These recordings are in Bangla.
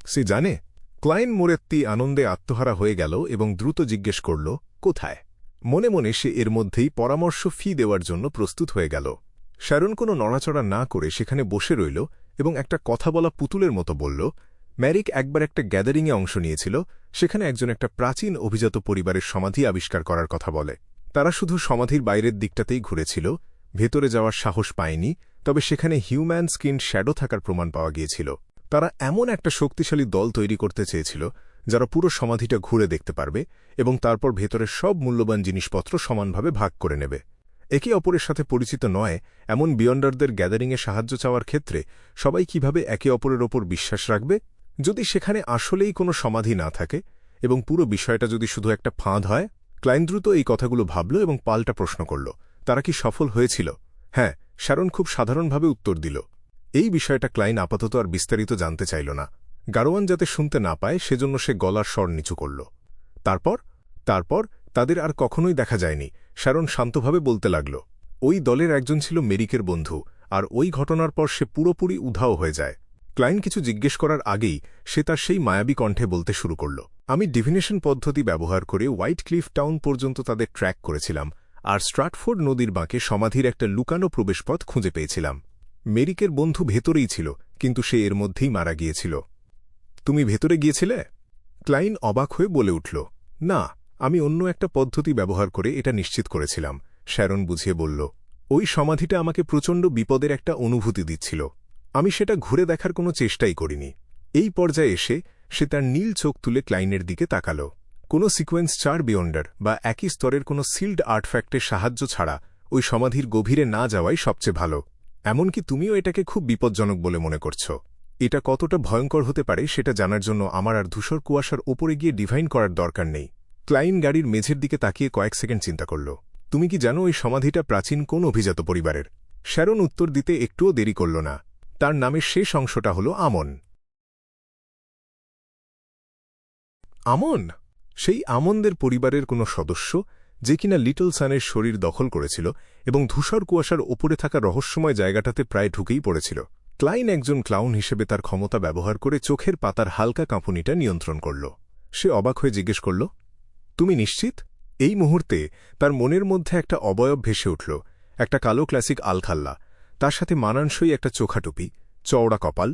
সে জানে। ক্লাইন মোরেত্তি আনন্দে আত্মহারা হয়ে গেল এবং দ্রুত জিজ্ঞেস করল, কোথায়? মনে মনে সে এর মধ্যেই পরামর্শ ফি দেওয়ার জন্য প্রস্তুত হয়ে গেল। শ্যারন কোনো নড়াচড়া না করে সেখানে বসে রইল এবং একটা কথা বলা পুতুলের মতো বলল, ম্যারিক একবার একটা গ্যাদারিংয়ে অংশ নিয়েছিল, সেখানে একজন একটা প্রাচীন অভিজাত পরিবারের সমাধি আবিষ্কার করার কথা বলে। তারা শুধু সমাধির বাইরের দিকটাতেই ঘুরেছিল, ভেতরে যাওয়ার সাহস পায়নি, তবে সেখানে হিউম্যান স্কিন শ্যাডো থাকার প্রমাণ পাওয়া গিয়েছিল। তারা এমন একটা শক্তিশালী দল তৈরি করতে চেয়েছিল যারা পুরো সমাধিটা ঘুরে দেখতে পারবে এবং তারপর ভেতরের সব মূল্যবান জিনিসপত্র সমানভাবে ভাগ করে নেবে। একে অপরের সাথে পরিচিত নয় এমন বিয়ন্ডারদের গ্যাদারিংয়ে সাহায্য চাওয়ার ক্ষেত্রে সবাই কিভাবে একে অপরের ওপর বিশ্বাস রাখবে? যদি সেখানে আসলেই কোনো সমাধি না থাকে এবং পুরো বিষয়টা যদি শুধু একটা ফাঁদ হয়? ক্লাইন দ্রুত এই কথাগুলো ভাবল এবং পাল্টা প্রশ্ন করল, তারা কি সফল হয়েছিল? হ্যাঁ, শ্যারন খুব সাধারণভাবে উত্তর দিল। এই বিষয়টা ক্লাইন আপাতত আর বিস্তারিত জানতে চাইল না। গারোয়ান যাতে শুনতে না পায় সেজন্য সে গলার স্বর নিচু করল। তারপর তাদের আর কখনোই দেখা যায়নি। শ্যারন শান্তভাবে বলতে লাগল, ওই দলের একজন ছিল মেরিকের বন্ধু, আর ওই ঘটনার পর সে পুরোপুরি উধাও হয়ে যায়। ক্লাইন কিছু জিজ্ঞেস করার আগেই সে তার সেই মায়াবী কণ্ঠে বলতে শুরু করল, আমি ডিভিনেশন পদ্ধতি ব্যবহার করে হোয়াইট ক্লিফ টাউন পর্যন্ত তাদের ট্র্যাক করেছিলাম, আর স্ট্রাটফোর্ড নদীর বাঁকে সমাধির একটা লুকানো প্রবেশপথ খুঁজে পেয়েছিলাম। মেরিকের বন্ধু ভেতরেই ছিল, কিন্তু সে এর মধ্যেই মারা গিয়েছিল। তুমি ভেতরে গিয়েছিলে? ক্লাইন অবাক হয়ে বলে উঠল, না, আমি অন্য একটা পদ্ধতি ব্যবহার করে এটা নিশ্চিত করেছিলাম। শ্যারন বুঝিয়ে বলল, ওই সমাধিটা আমাকে প্রচণ্ড বিপদের একটা অনুভূতি দিচ্ছিল। আমি সেটা ঘুরে দেখার কোনো চেষ্টাই করিনি। এই পর্যায়ে এসে সে তার নীল চোখ তুলে ক্লাইনের দিকে তাকাল। কোনো সিকোয়েন্স 4 বিয়ন্ডার বা একই স্তরের কোনো সিল্ড আর্টফ্যাক্টের সাহায্য ছাড়া ওই সমাধির গভীরে না যাওয়াই সবচেয়ে ভালো। এমনকি তুমিও এটাকে খুব বিপজ্জনক বলে মনে করছ। এটা কতটা ভয়ঙ্কর হতে পারে সেটা জানার জন্য আমার আর ধূসর কুয়াশার ওপরে গিয়ে ডিভাইন করার দরকার নেই। ক্লাইন গাড়ির মেঝের দিকে তাকিয়ে কয়েক সেকেন্ড চিন্তা করল। তুমি কি জানো ওই সমাধিটা প্রাচীন কোন অভিজাত পরিবারের? শ্যারন উত্তর দিতে একটুও দেরি করল না। তার নামের শেষ অংশটা হল আমন। আমন? সেই আমনদের পরিবারের কোনো সদস্য, যে কিনা লিটল সানের শরীর দখল করেছিল এবং ধূসর কুয়াশার ওপরে থাকা রহস্যময় জায়গাটাতে প্রায় ঢুকেই পড়েছিল। ক্লাইন একজন ক্লাউন হিসেবে তার ক্ষমতা ব্যবহার করে চোখের পাতার হালকা কাঁপুনিটা নিয়ন্ত্রণ করল। সে অবাক হয়ে জিজ্ঞেস করল, তুমি নিশ্চিত? এই মুহূর্তে তার মনের মধ্যে একটা অবয়ব ভেসে উঠল, একটা কালো ক্লাসিক আলখাল্লা, তার সাথে মানানসই একটা চোখাটুপি, চওড়া কপাল,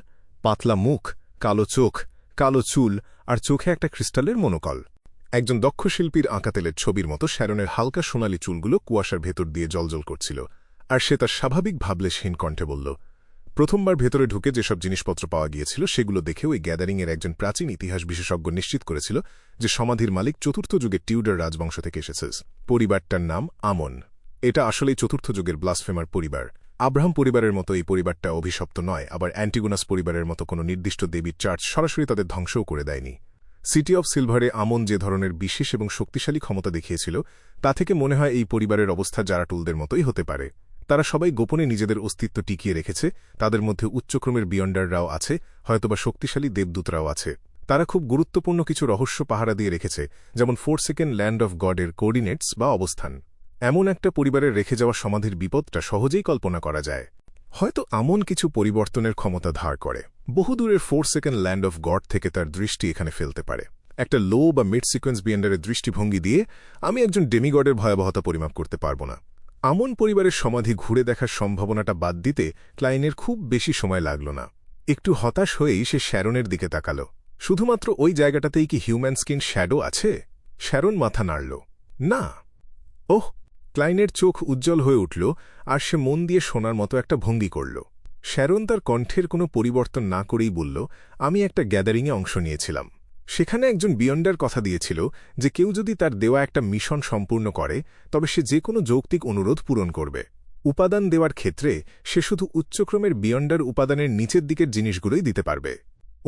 পাতলা মুখ, কালো চোখ, কালো চুল, আর চোখে একটা ক্রিস্টালের মনোকল। একজন দক্ষ শিল্পীর আঁকাতেলের ছবির মতো শ্যারনের হালকা সোনালি চুলগুলো কুয়াশার ভেতর দিয়ে জ্বলজ্বল করছিল, আর সে তার স্বাভাবিক ভাবলেশহীন কণ্ঠে বলল, প্রথমবার ভেতরে ঢুকে যেসব জিনিসপত্র পাওয়া গিয়েছিল সেগুলো দেখে ওই গ্যাদারিংয়ের একজন প্রাচীন ইতিহাস বিশেষজ্ঞ নিশ্চিত করেছিল যে সমাধির মালিক চতুর্থ যুগের টিউডার রাজবংশ থেকে এসেছে। পরিবারটার নাম আমন। এটা আসলেই চতুর্থ যুগের ব্লাসফেমার পরিবার। আব্রাহাম পরিবারের মতো এই পরিবারটা অভিশপ্ত নয়, আবার অ্যান্টিগোনাস পরিবারের মতো কোনো নির্দিষ্ট দেবীর চার্চ সরাসরি তাদের ধ্বংসও করে দেয়নি। সিটি অফ সিলভারে আমন যে ধরনের বিশেষ এবং শক্তিশালী ক্ষমতা দেখিয়েছিল তা থেকে মনে হয় এই পরিবারের অবস্থা জারাটুলদের মতোই হতে পারে। তারা সবাই গোপনে নিজেদের অস্তিত্ব টিকিয়ে রেখেছে, তাদের মধ্যে উচ্চক্রমের বিয়ন্ডাররাও আছে, হয়তোবা শক্তিশালী দেবদূতরাও আছে। তারা খুব গুরুত্বপূর্ণ কিছু রহস্য পাহারা দিয়ে রেখেছে, যেমন ফোরসেকেন্ড ল্যান্ড অফ গডের কোঅর্ডিনেটস বা অবস্থান। এমন একটা পরিবারের রেখে যাওয়া সমাধির বিপদটা সহজেই কল্পনা করা যায়। হয়তো আমন কিছু পরিবর্তনের ক্ষমতা ধার করে, বহুদূরের ফোরসেকেন্ড ল্যান্ড অফ গড থেকে তার দৃষ্টি এখানে ফেলতে পারে। একটা লো বা মিড সিকোয়েন্স বিয়ন্ডারের দৃষ্টিভঙ্গি দিয়ে আমি একজন ডেমিগডের ভয়াবহতা পরিমাপ করতে পারব না। আমন পরিবারের সমাধি ঘুরে দেখার সম্ভাবনাটা বাদ দিতে ক্লাইনের খুব বেশি সময় লাগল না। একটু হতাশ হয়েই সে শ্যারনের দিকে তাকাল। শুধুমাত্র ওই জায়গাটাতেই কি হিউম্যান স্কিন শ্যাডো আছে? শ্যারন মাথা নাড়ল, না। ওহ! ক্লাইনের চোখ উজ্জ্বল হয়ে উঠল, আর সে মন দিয়ে শোনার মতো একটা ভঙ্গি করল। শ্যারন তার কণ্ঠের কোনো পরিবর্তন না করেই বলল, আমি একটা গ্যাদারিংয়ে অংশ নিয়েছিলাম। সেখানে একজন বিয়ন্ডার কথা দিয়েছিল যে কেউ যদি তার দেওয়া একটা মিশন সম্পূর্ণ করে তবে সে যে কোনো যৌক্তিক অনুরোধ পূরণ করবে। উপাদান দেওয়ার ক্ষেত্রে সে শুধু উচ্চক্রমের বিয়ন্ডার উপাদানের নিচের দিকের জিনিসগুলোই দিতে পারবে।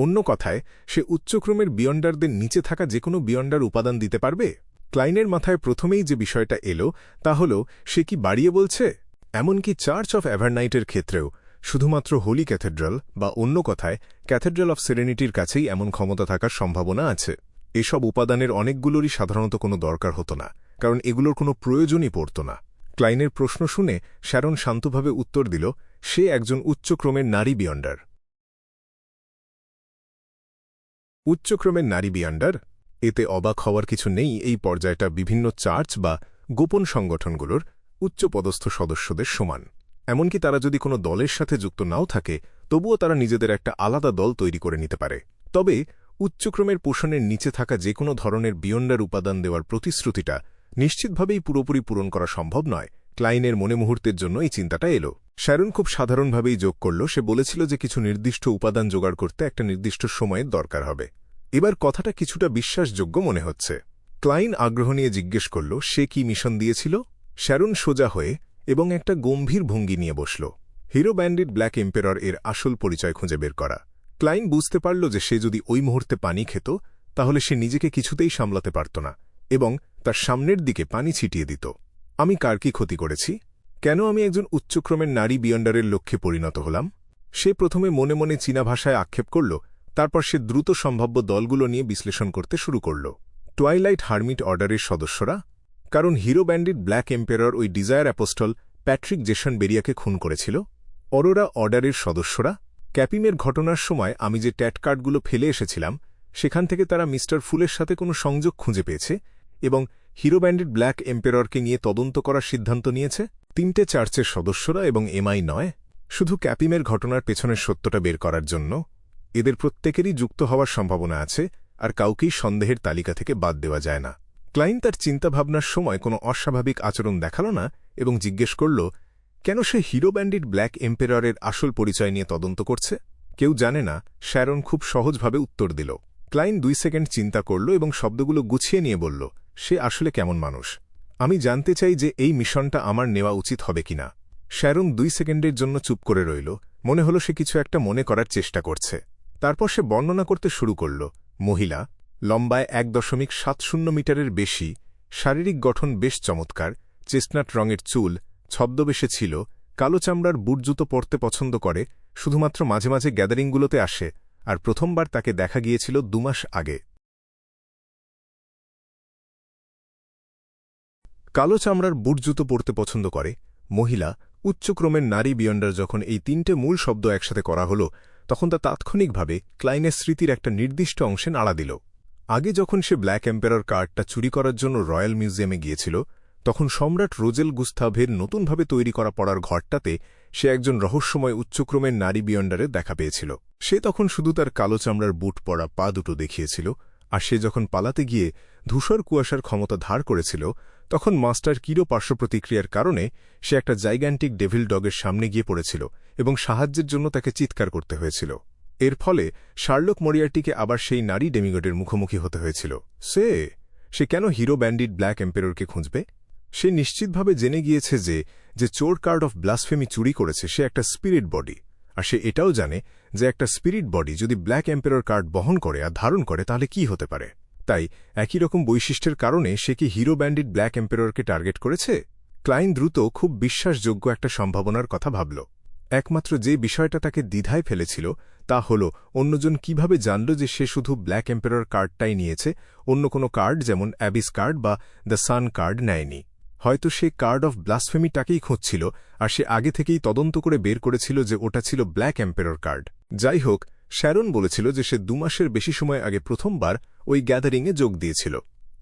অন্য কথায়, সে উচ্চক্রমের বিয়ন্ডারদের নিচে থাকা যে কোনো বিয়ন্ডার উপাদান দিতে পারবে। ক্লাইনের মাথায় প্রথমেই যে বিষয়টা এলো তা হল, সে কি বাড়িয়ে বলছে? এমনকি চার্চ অফ এভারনাইটের ক্ষেত্রেও শুধুমাত্র হোলি ক্যাথেড্রাল বা অন্য কথায় ক্যাথেড্রাল অফ সেরেনিটির কাছেই এমন ক্ষমতা থাকার সম্ভাবনা আছে। এসব উপাদানের অনেকগুলোরই সাধারণত কোনো দরকার হতো না, কারণ এগুলোর কোনো প্রয়োজনই পড়ত না। ক্লাইনের প্রশ্ন শুনে শ্যারন শান্তভাবে উত্তর দিল, সে একজন উচ্চক্রমের নারী বিয়ন্ডার। উচ্চক্রমের নারী বিয়ান্ডার, এতে অবাক হওয়ার কিছু নেই। এই পর্যায়টা বিভিন্ন চার্চ বা গোপন সংগঠনগুলোর উচ্চপদস্থ সদস্যদের সমান। এমনকি তারা যদি কোনো দলের সাথে যুক্ত নাও থাকে, তবুও তারা নিজেদের একটা আলাদা দল তৈরি করে নিতে পারে। তবে উচ্চক্রমের পোষণের নিচে থাকা যে কোনো ধরনের বিয়ন্ডার উপাদান দেওয়ার প্রতিশ্রুতিটা নিশ্চিতভাবেই পুরোপুরি পূরণ করা সম্ভব নয়। ক্লাইনের মনে মুহূর্তের জন্য এই চিন্তাটা এলো। শ্যারন খুব সাধারণভাবেই যোগ করল, সে বলেছিল যে কিছু নির্দিষ্ট উপাদান জোগাড় করতে একটা নির্দিষ্ট সময়ের দরকার হবে। এবার কথাটা কিছুটা বিশ্বাসযোগ্য মনে হচ্ছে। ক্লাইন আগ্রহ নিয়ে জিজ্ঞেস করল সে কি মিশন দিয়েছিল। শ্যারন সোজা হয়ে এবং একটা গম্ভীর ভঙ্গি নিয়ে বসল। হিরো ব্যান্ডিট ব্ল্যাক এম্পেরর এর আসল পরিচয় খুঁজে বের করা। ক্লাইন বুঝতে পারল যে সে যদি ওই মুহূর্তে পানি খেত, তাহলে সে নিজেকে কিছুতেই সামলাতে পারত না এবং তার সামনের দিকে পানি ছিটিয়ে দিত। আমি কার কি ক্ষতি করেছি? কেন আমি একজন উচ্চক্রমের নারী বিয়ন্ডারের লক্ষ্যে পরিণত হলাম? সে প্রথমে মনে মনে চীনা ভাষায় আক্ষেপ করল, তারপর সে দ্রুত সম্ভাব্য দলগুলো নিয়ে বিশ্লেষণ করতে শুরু করল। টুয়াইলাইট হারমিট অর্ডারের সদস্যরা, কারণ হিরো ব্যান্ডিট ব্ল্যাক এম্পেরর ওই ডিজায়ার অ্যাপোস্টল প্যাট্রিক জেসন বেরিয়াকে খুন করেছিল। অরোরা অর্ডারের সদস্যরা, ক্যাপিমের ঘটনার সময় আমি যে ট্যাট কার্ডগুলো ফেলে এসেছিলাম সেখান থেকে তারা মিস্টার ফুলের সাথে কোনো সংযোগ খুঁজে পেয়েছে এবং হিরো ব্যান্ডিট ব্ল্যাক এম্পেররকে নিয়ে তদন্ত করার সিদ্ধান্ত নিয়েছে। 3টে চার্চের সদস্যরা এবং এমআই নয়, শুধু ক্যাপিমের ঘটনার পেছনের সত্যটা বের করার জন্য। এদের প্রত্যেকেরই যুক্ত হওয়ার সম্ভাবনা আছে, আর কাউকেই সন্দেহের তালিকা থেকে বাদ দেওয়া যায় না। ক্লাইন তার চিন্তাভাবনার সময় কোনো অস্বাভাবিক আচরণ দেখাল না এবং জিজ্ঞেস করল কেন সে হিরো ব্যান্ডিট ব্ল্যাক এম্পেররের আসল পরিচয় নিয়ে তদন্ত করছে। কেউ জানে না, শ্যারন খুব সহজভাবে উত্তর দিল। ক্লাইন 2 সেকেন্ড চিন্তা করল এবং শব্দগুলো গুছিয়ে নিয়ে বলল, সে আসলে কেমন মানুষ? আমি জানতে চাই যে এই মিশনটা আমার নেওয়া উচিত হবে কিনা। শ্যারন 2 সেকেন্ডের জন্য চুপ করে রইল। মনে হলো সে কিছু একটা মনে করার চেষ্টা করছে। তারপর সে বর্ণনা করতে শুরু করল। মহিলা, লম্বায় 1.70 মিটারের বেশি, শারীরিক গঠন বেশ চমৎকার, চেস্টনাট রঙের চুল, ছদ্মবেশে ছিল, কালো চামড়ার বুট জুতো পরতে পছন্দ করে, শুধুমাত্র মাঝে মাঝে গ্যাদারিংগুলোতে আসে, আর প্রথমবার তাকে দেখা গিয়েছিল 2 মাস আগে। কালো চামড়ার বুট জুতো পরতে পছন্দ করে, মহিলা, উচ্চক্রমের নারী বিয়ন্ডার। যখন এই 3টে মূল শব্দ একসাথে করা হল, তখন তা তাৎক্ষণিকভাবে ক্লাইনের স্মৃতির একটা নির্দিষ্ট অংশে নাড়া দিল। আগে যখন সে ব্ল্যাক এম্পেরর কার্ডটা চুরি করার জন্য রয়্যাল মিউজিয়ামে গিয়েছিল, তখন সম্রাট রোজেল গুস্তাভের নতুনভাবে তৈরি করা পড়ার ঘরটাতে সে একজন রহস্যময় উচ্চক্রমের নারী বিয়ন্ডারের দেখা পেয়েছিল। সে তখন শুধু তার কালো চামড়ার বুট পরা পা দুটো দেখিয়েছিল, আর সে যখন পালাতে গিয়ে ধূসর কুয়াশার ক্ষমতা ধার করেছিল, তখন মাস্টার কিরো পার্শ্বপ্রতিক্রিয়ার কারণে সে একটা জাইগ্যান্টিক ডেভিল ডগের সামনে গিয়ে পড়েছিল এবং সাহায্যের জন্য তাকে চিৎকার করতে হয়েছিল। এর ফলে শার্লক মরিয়ার্টিকে আবার সেই নারী ডেমিগডের মুখোমুখি হতে হয়েছিল। সে কেন হিরো ব্যান্ডিট ব্ল্যাক এম্পেররকে খুঁজবে? সে নিশ্চিতভাবে জেনে গিয়েছে যে চোর কার্ড অফ ব্লাসফেমি চুরি করেছে সে একটা স্পিরিট বডি, আর সে এটাও জানে যে একটা স্পিরিট বডি যদি ব্ল্যাক এম্পেরর কার্ড বহন করে আর ধারণ করে তাহলে কি হতে পারে। তাই একই রকম বৈশিষ্ট্যের কারণে সে কি হিরো ব্যান্ডিট ব্ল্যাক এম্পেররকে টার্গেট করেছে? ক্লাইন দ্রুত খুব বিশ্বাসযোগ্য একটা সম্ভাবনার কথা ভাবল। একমাত্র যে বিষয়টা তাকে দ্বিধায় ফেলেছিল তা হল অন্যজন কিভাবে জানল যে সে শুধু ব্ল্যাক এম্পেরর কার্ডটাই নিয়েছে, অন্য কোনো কার্ড যেমন অ্যাবিস কার্ড বা দ্য সান কার্ড নেয়নি। হয়তো সে কার্ড অফ ব্লাসফেমিটাকেই খুঁজছিল, আর সে আগে থেকেই তদন্ত করে বের করেছিল যে ওটা ছিল ব্ল্যাক এম্পেরর কার্ড। যাই হোক, শ্যারন বলেছিল যে সে 2 মাসের বেশি সময় আগে প্রথমবার ওই গ্যাদারিংয়ে যোগ দিয়েছিল।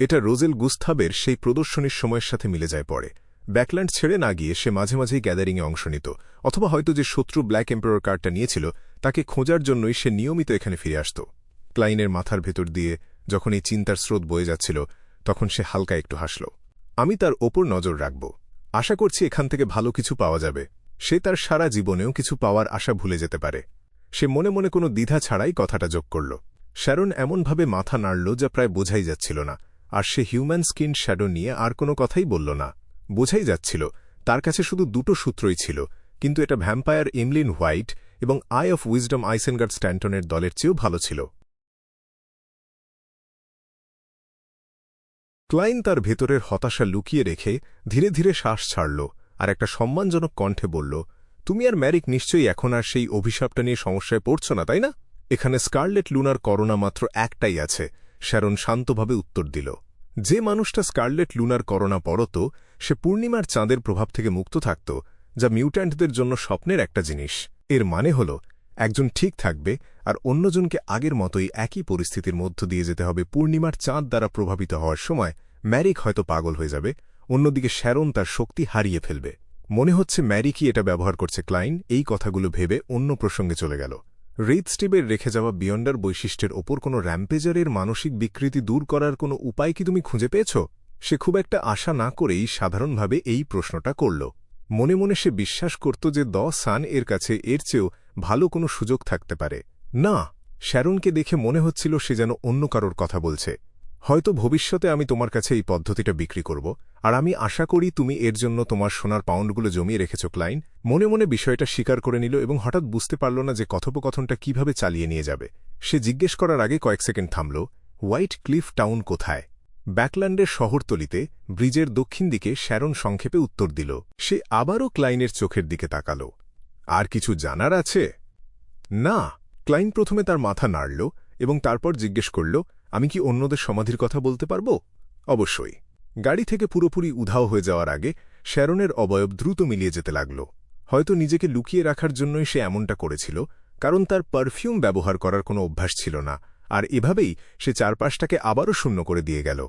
এটা রোজেল গুস্তাভের সেই প্রদর্শনীর সময়ের সাথে মিলে যায়। পরে ব্যাকল্যান্ড ছেড়ে না গিয়ে সে মাঝে মাঝেই গ্যাদারিংয়ে অংশ নিত, অথবা হয়তো যে শত্রু ব্ল্যাক এম্পেরর কার্ডটা নিয়েছিল তাকে খোঁজার জন্যই সে নিয়মিত এখানে ফিরে আসত। ক্লাইনের মাথার ভেতর দিয়ে যখন এই চিন্তার স্রোত বয়ে যাচ্ছিল, তখন সে হালকা একটু হাসল। আমি তার ওপর নজর রাখব, আশা করছি এখান থেকে ভালো কিছু পাওয়া যাবে। সে তার সারা জীবনেও কিছু পাওয়ার আশা ভুলে যেতে পারে। সে মনে মনে কোনো দ্বিধা ছাড়াই কথাটা যোগ করল। শ্যারন এমনভাবে মাথা নাড়ল যা প্রায় বোঝাই যাচ্ছিল না, আর সে হিউম্যান স্কিন শ্যাডো নিয়ে আর কোনো কথাই বলল না। বোঝাই যাচ্ছিল তার কাছে শুধু 2টো সূত্রই ছিল, কিন্তু এটা ভ্যাম্পায়ার এমলিন হোয়াইট এবং আই অফ উইজডম আইসেনগার্ড স্ট্যান্টনের দলের চেয়েও ভালো ছিল। ক্লাইন তার ভেতরের হতাশা লুকিয়ে রেখে ধীরে ধীরে শ্বাস ছাড়ল আর একটা সম্মানজনক কণ্ঠে বলল, তুমি আর ম্যারিক নিশ্চয়ই এখন আর সেই অভিশাপটা নিয়ে সমস্যায় পড়ছ না, তাই না? এখানে স্কারলেট লুনার করোনা মাত্র একটাই আছে, শ্যারন শান্তভাবে উত্তর দিল। যে মানুষটা স্কারলেট লুনার করোনা পড়ত সে পূর্ণিমার চাঁদের প্রভাব থেকে মুক্ত থাকত, যা মিউট্যান্টদের জন্য স্বপ্নের একটা জিনিস। এর মানে হল একজন ঠিক থাকবে আর অন্যজনকে আগের মতোই একই পরিস্থিতির মধ্য দিয়ে যেতে হবে। পূর্ণিমার চাঁদ দ্বারা প্রভাবিত হওয়ার সময় ম্যারিক হয়তো পাগল হয়ে যাবে, অন্যদিকে শ্যারন তার শক্তি হারিয়ে ফেলবে। মনে হচ্ছে ম্যারিকই এটা ব্যবহার করছে। ক্লাইন এই কথাগুলো ভেবে অন্য প্রসঙ্গে চলে গেল। রেড স্টিভের রেখে যাওয়া বিয়ন্ডার বৈশিষ্ট্যের ওপর কোনো র্যাম্পেজারের মানসিক বিকৃতি দূর করার কোনো উপায় কি তুমি খুঁজে পেয়েছ? সে খুব একটা আশা না করেই সাধারণভাবে এই প্রশ্নটা করল। মনে মনে সে বিশ্বাস করত যে দ্য সান এর কাছে এর চেয়েও ভালো কোনো সুযোগ থাকতে পারে। না, শ্যারনকে দেখে মনে হচ্ছিল সে যেন অন্য কারোর কথা বলছে। হয়তো ভবিষ্যতে আমি তোমার কাছে এই পদ্ধতিটা বিক্রি করব, আর আমি আশা করি তুমি এর জন্য তোমার সোনার পাউন্ডগুলো জমিয়ে রেখেছ। ক্লাইন মনে মনে বিষয়টা স্বীকার করে নিল এবং হঠাৎ বুঝতে পারল না যে কথোপকথনটা কিভাবে চালিয়ে নিয়ে যাবে। সে জিজ্ঞেস করার আগে কয়েক সেকেন্ড থামল। হোয়াইট ক্লিফ টাউন কোথায়? ব্যাকল্যান্ডের শহরতলিতে, ব্রিজের দক্ষিণ দিকে। শ্যারন সংক্ষেপে উত্তর দিল। সে আবারও ক্লাইনের চোখের দিকে তাকাল। আর কিছু জানার আছে? না। ক্লাইন প্রথমে তার মাথা নাড়ল এবং তারপর জিজ্ঞেস করল, আমি কি অন্যদের সমাধির কথা বলতে পারব? অবশ্যই। গাড়ি থেকে পুরোপুরি উধাও হয়ে যাওয়ার আগে শ্যারনের অবয়ব দ্রুত মিলিয়ে যেতে লাগল। হয়তো নিজেকে লুকিয়ে রাখার জন্যই সে এমনটা করেছিল, কারণ তার পারফিউম ব্যবহার করার কোনো অভ্যাস ছিল না, আর এভাবেই সে চারপাশটাকে আবারও শূন্য করে দিয়ে গেল।